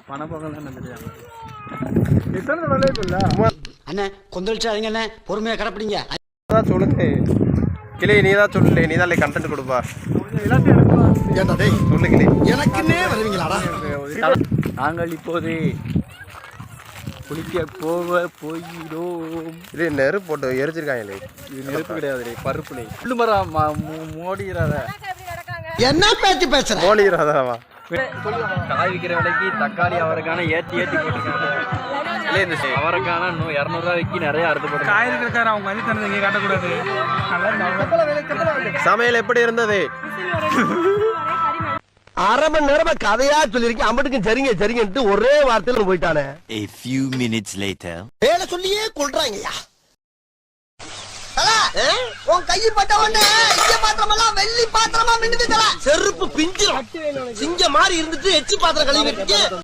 பணப்பொங்கல் தான் நினைச்சாங்க. எத்தனை தடவை இல்ல அண்ணே கொந்தளிச்சாதீங்க அண்ணே, பொறுமையா கடப்பிடிங்க. அதான் சொல்லுங்க கிளி, நீ தான் சொல்லு, நீ தான் கண்டென்ட் கொடுப்பா. எல்லாத்தையும் எடுக்கலாம். ஏண்டா டேய், சொல்லு கிளி. எனக்குன்னே வருவீங்களாடா? நாங்கள் இப்போது குளிக்க போகிறோம். இது நெருப்பு போட்டு எரிச்சிருக்காங்களே. இது நெருப்பு கிடையாது, பருப்புலே புல்லு மரம் மோடிடாத. என்ன பேச்சு பேசுற? மோலிராதாவா? காய் விற்கிற விலைக்கு தக்காளி அவரைக்கான ஏற்றி போட்டுருக்காங்க. அவரைக்கான 200 ரூபாய்க்கு நிறைய அறுத்து போட்டு காய் இருக்கிறக்கார அவங்க வந்து தனது இங்கே காட்டக்கூடாது. சமையல் எப்படி இருந்தது? அரை மணி நேரமா கதையா சொல்லிருக்கேன். அம்பட்டுக்கும் சரிங்க சரிங்கன்ட்டு ஒரே வார்த்தையில போயிட்டானே. A few minutes later. வேலை சொல்லியே கொள்றாங்கய்யா. உன் கையை பட்ட உடனே இங்க பாத்திரமெல்லாம் வெள்ளி பாத்திரமா மின்னுது. செருப்பு பிஞ்சு சிங்க மாதிரி இருந்துட்டு எச்சி பாத்திரம் கழுவி